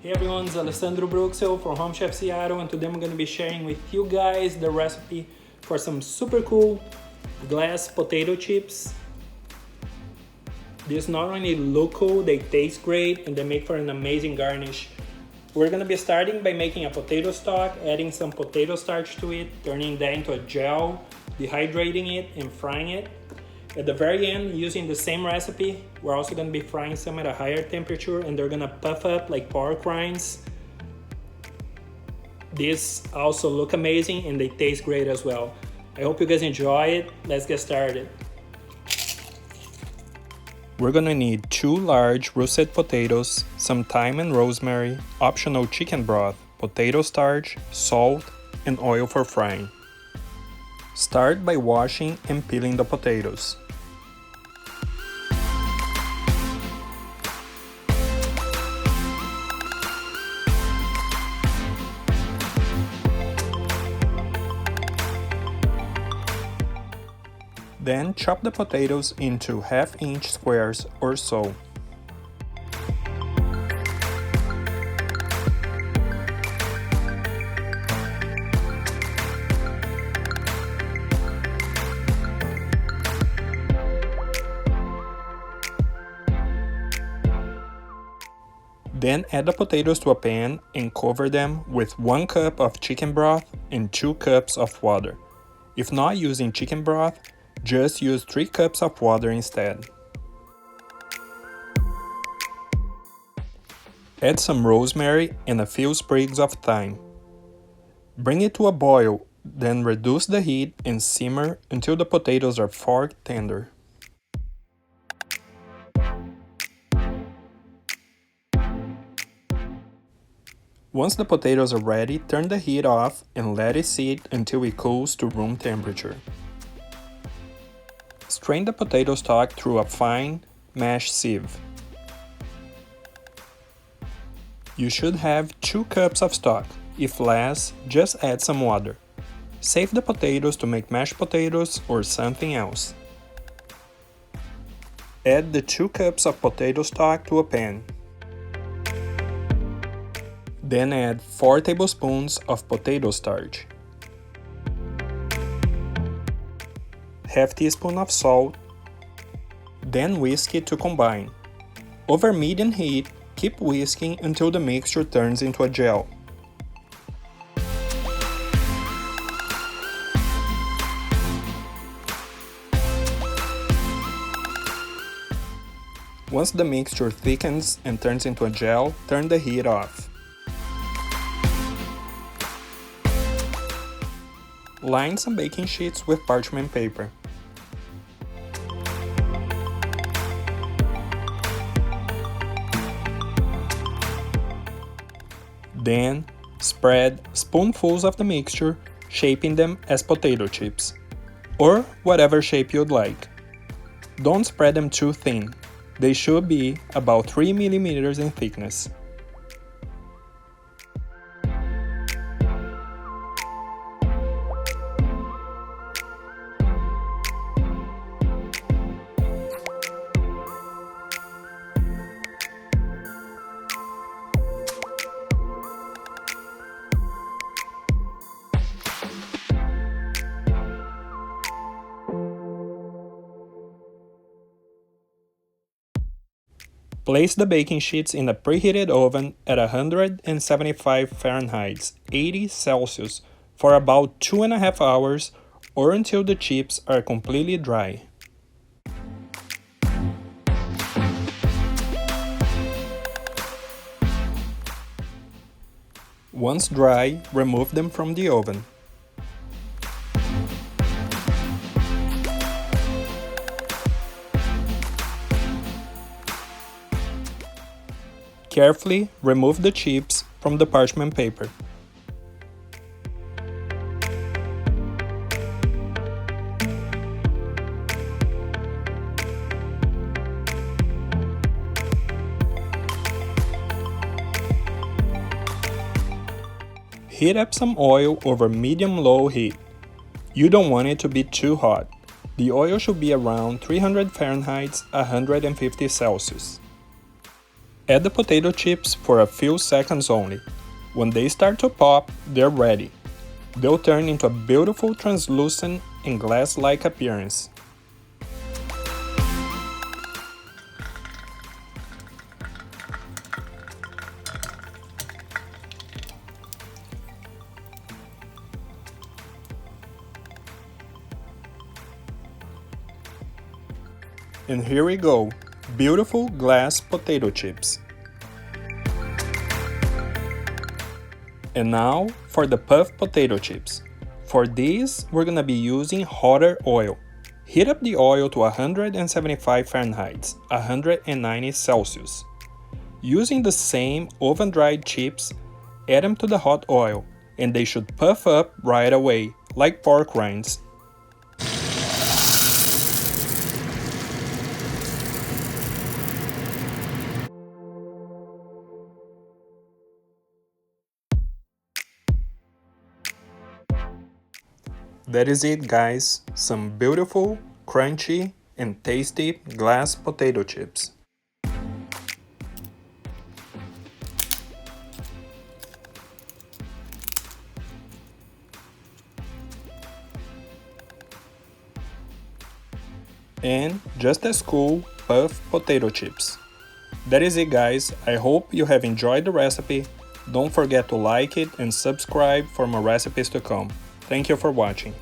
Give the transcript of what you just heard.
Hey everyone, it's Alessandro Bruxel from Home Chef Seattle, and today I'm going to be sharing with you guys the recipe for some super cool glass potato chips. These not only look cool, they taste great, and they make for an amazing garnish. We're going to be starting by making a potato stock, adding some potato starch to it, turning that into a gel, dehydrating it, and frying it. At the very end, using the same recipe, we're also going to be frying some at a higher temperature, and they're going to puff up like pork rinds. These also look amazing and they taste great as well. I hope you guys enjoy it. Let's get started. We're going to need 2 large russet potatoes, some thyme and rosemary, optional chicken broth, potato starch, salt, and oil for frying. Start by washing and peeling the potatoes. Then chop the potatoes into 1/2-inch squares or so. Then add the potatoes to a pan and cover them with 1 cup of chicken broth and 2 cups of water. If not using chicken broth, just use 3 cups of water instead. Add some rosemary and a few sprigs of thyme. Bring it to a boil, then reduce the heat and simmer until the potatoes are fork tender. Once the potatoes are ready, turn the heat off and let it sit until it cools to room temperature. Strain the potato stock through a fine mesh sieve. You should have 2 cups of stock. If less, just add some water. Save the potatoes to make mashed potatoes or something else. Add the 2 cups of potato stock to a pan. Then add 4 tablespoons of potato starch, 1/2 teaspoon of salt, then whisk it to combine. Over medium heat, keep whisking until the mixture turns into a gel. Once the mixture thickens and turns into a gel, turn the heat off. Line some baking sheets with parchment paper. Then, spread spoonfuls of the mixture, shaping them as potato chips, or whatever shape you'd like. Don't spread them too thin. They should be about 3 millimeters in thickness. Place the baking sheets in a preheated oven at 175 Fahrenheit, 80 Celsius, for about 2.5 hours or until the chips are completely dry. Once dry, remove them from the oven. Carefully remove the chips from the parchment paper. Heat up some oil over medium-low heat. You don't want it to be too hot. The oil should be around 300 Fahrenheit, 150 Celsius. Add the potato chips for a few seconds only. When they start to pop, they're ready. They'll turn into a beautiful translucent and glass-like appearance. And here we go, beautiful glass potato chips. And now for the puffed potato chips. For these, we're gonna be using hotter oil. Heat up the oil to 175 Fahrenheit, 190 Celsius. Using the same oven-dried chips, add them to the hot oil, and they should puff up right away, like pork rinds. That is it, guys. Some beautiful, crunchy, and tasty glass potato chips. And just as cool, puffed potato chips. That is it, guys. I hope you have enjoyed the recipe. Don't forget to like it and subscribe for more recipes to come. Thank you for watching.